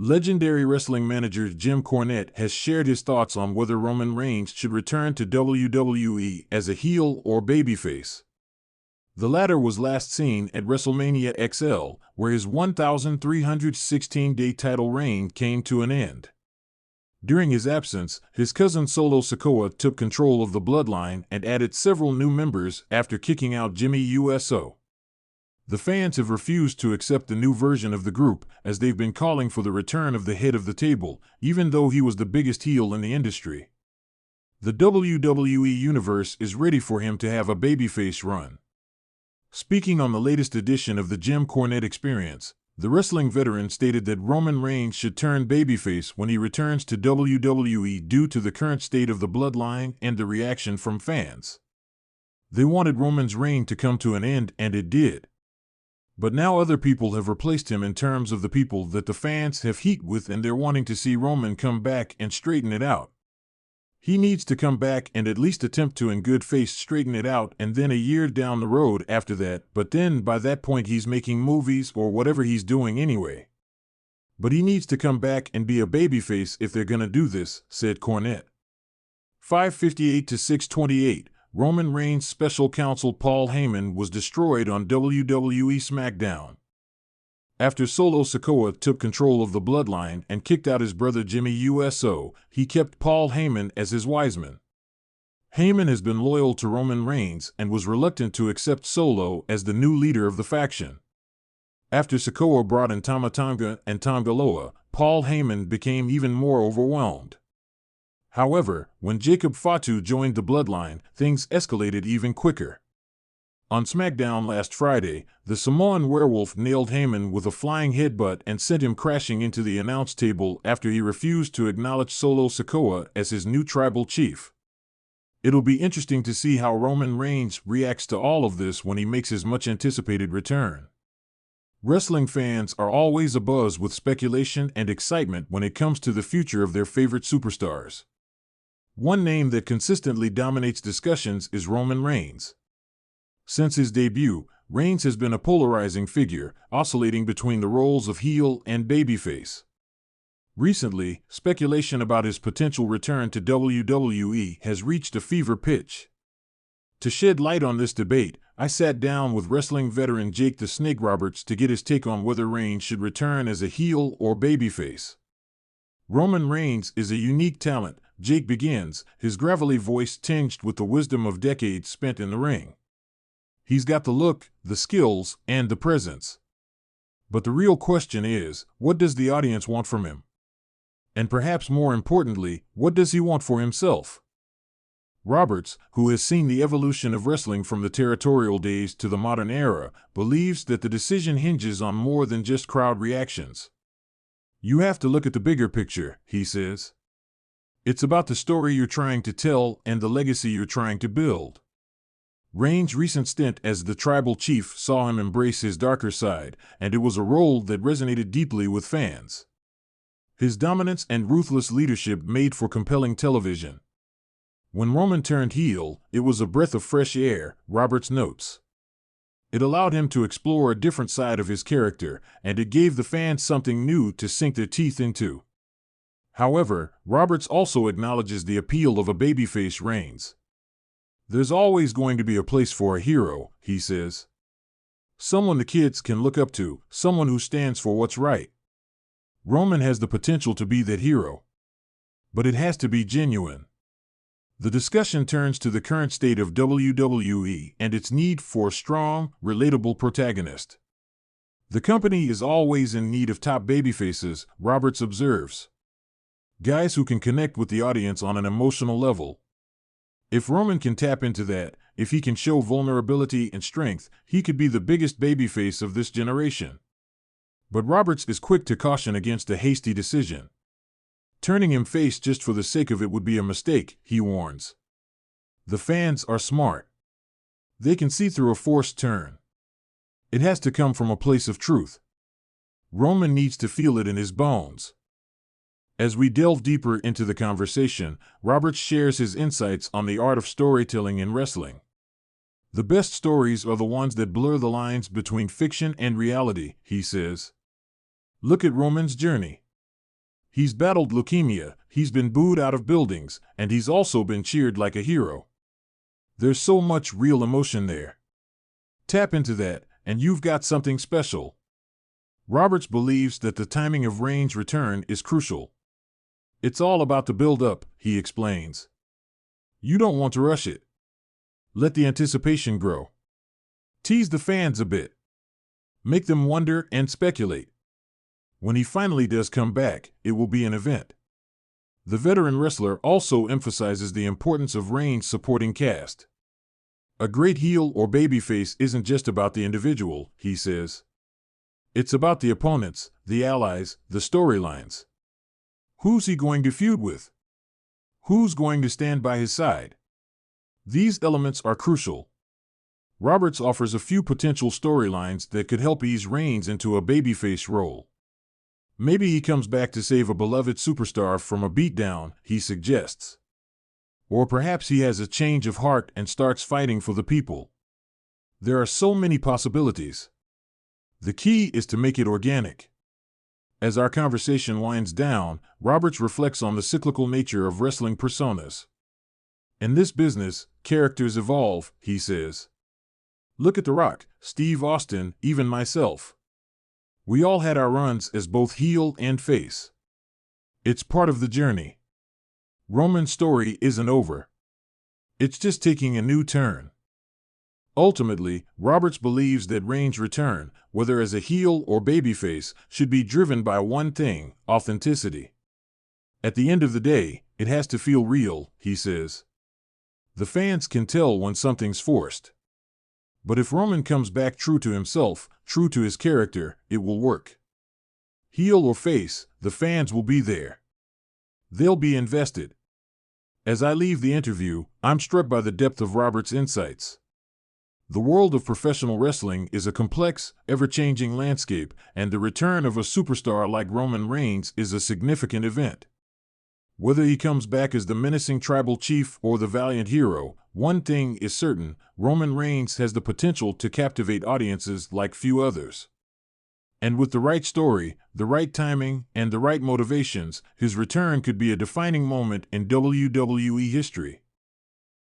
Legendary wrestling manager Jim Cornette has shared his thoughts on whether Roman Reigns should return to WWE as a heel or babyface. The latter was last seen at WrestleMania XL, where his 1,316-day title reign came to an end. During his absence, his cousin Solo Sikoa took control of the bloodline and added several new members after kicking out Jimmy Uso. The fans have refused to accept the new version of the group, as they've been calling for the return of the head of the table, even though he was the biggest heel in the industry. The WWE Universe is ready for him to have a babyface run. Speaking on the latest edition of the Jim Cornette Experience, the wrestling veteran stated that Roman Reigns should turn babyface when he returns to WWE due to the current state of the bloodline and the reaction from fans. They wanted Roman's reign to come to an end, and it did. But now other people have replaced him in terms of the people that the fans have heat with, and they're wanting to see Roman come back and straighten it out. He needs to come back and at least attempt to in good faith straighten it out, and then a year down the road after that, but then by that point he's making movies or whatever he's doing anyway. But he needs to come back and be a babyface if they're gonna do this, said Cornette. 558 to 628. Roman Reigns' special counsel Paul Heyman was destroyed on WWE SmackDown. After Solo Sikoa took control of the bloodline and kicked out his brother Jimmy Uso, he kept Paul Heyman as his wiseman. Heyman has been loyal to Roman Reigns and was reluctant to accept Solo as the new leader of the faction. After Sikoa brought in Tama Tonga and Tonga Loa, Paul Heyman became even more overwhelmed. However, when Jacob Fatu joined the bloodline, things escalated even quicker. On SmackDown last Friday, the Samoan werewolf nailed Heyman with a flying headbutt and sent him crashing into the announce table after he refused to acknowledge Solo Sikoa as his new tribal chief. It'll be interesting to see how Roman Reigns reacts to all of this when he makes his much-anticipated return. Wrestling fans are always abuzz with speculation and excitement when it comes to the future of their favorite superstars. One name that consistently dominates discussions is Roman Reigns. Since his debut, Reigns has been a polarizing figure, oscillating between the roles of heel and babyface. Recently, speculation about his potential return to WWE has reached a fever pitch. To shed light on this debate, I sat down with wrestling veteran Jake the Snake Roberts to get his take on whether Reigns should return as a heel or babyface. Roman Reigns is a unique talent, Jake begins, his gravelly voice tinged with the wisdom of decades spent in the ring. He's got the look, the skills, and the presence. But the real question is, what does the audience want from him? And perhaps more importantly, what does he want for himself? Roberts, who has seen the evolution of wrestling from the territorial days to the modern era, believes that the decision hinges on more than just crowd reactions. You have to look at the bigger picture, he says. It's about the story you're trying to tell and the legacy you're trying to build. Reigns' recent stint as the tribal chief saw him embrace his darker side, and it was a role that resonated deeply with fans. His dominance and ruthless leadership made for compelling television. When Roman turned heel, it was a breath of fresh air, Roberts notes. It allowed him to explore a different side of his character, and it gave the fans something new to sink their teeth into. However, Roberts also acknowledges the appeal of a babyface Reigns. There's always going to be a place for a hero, he says. Someone the kids can look up to, someone who stands for what's right. Roman has the potential to be that hero. But it has to be genuine. The discussion turns to the current state of WWE and its need for a strong, relatable protagonist. The company is always in need of top babyfaces, Roberts observes. Guys who can connect with the audience on an emotional level. If Roman can tap into that, if he can show vulnerability and strength, he could be the biggest babyface of this generation. But Roberts is quick to caution against a hasty decision. Turning him face just for the sake of it would be a mistake, he warns. The fans are smart. They can see through a forced turn. It has to come from a place of truth. Roman needs to feel it in his bones. As we delve deeper into the conversation, Roberts shares his insights on the art of storytelling in wrestling. The best stories are the ones that blur the lines between fiction and reality, he says. Look at Roman's journey. He's battled leukemia, he's been booed out of buildings, and he's also been cheered like a hero. There's so much real emotion there. Tap into that, and you've got something special. Roberts believes that the timing of Reigns' return is crucial. It's all about the build-up, he explains. You don't want to rush it. Let the anticipation grow. Tease the fans a bit. Make them wonder and speculate. When he finally does come back, it will be an event. The veteran wrestler also emphasizes the importance of Reigns' supporting cast. A great heel or babyface isn't just about the individual, he says. It's about the opponents, the allies, the storylines. Who's he going to feud with? Who's going to stand by his side? These elements are crucial. Roberts offers a few potential storylines that could help ease Reigns into a babyface role. Maybe he comes back to save a beloved superstar from a beatdown, he suggests. Or perhaps he has a change of heart and starts fighting for the people. There are so many possibilities. The key is to make it organic. As our conversation winds down, Roberts reflects on the cyclical nature of wrestling personas. In this business, characters evolve, he says. Look at The Rock, Steve Austin, even myself. We all had our runs as both heel and face. It's part of the journey. Roman's story isn't over. It's just taking a new turn. Ultimately, Roberts believes that Reigns' return, whether as a heel or babyface, should be driven by one thing: authenticity. At the end of the day, it has to feel real, he says. The fans can tell when something's forced. But if Roman comes back true to himself, true to his character, it will work. Heel or face, the fans will be there. They'll be invested. As I leave the interview, I'm struck by the depth of Roberts' insights. The world of professional wrestling is a complex, ever-changing landscape, and the return of a superstar like Roman Reigns is a significant event. Whether he comes back as the menacing tribal chief or the valiant hero, one thing is certain: Roman Reigns has the potential to captivate audiences like few others. And with the right story, the right timing, and the right motivations, his return could be a defining moment in WWE history.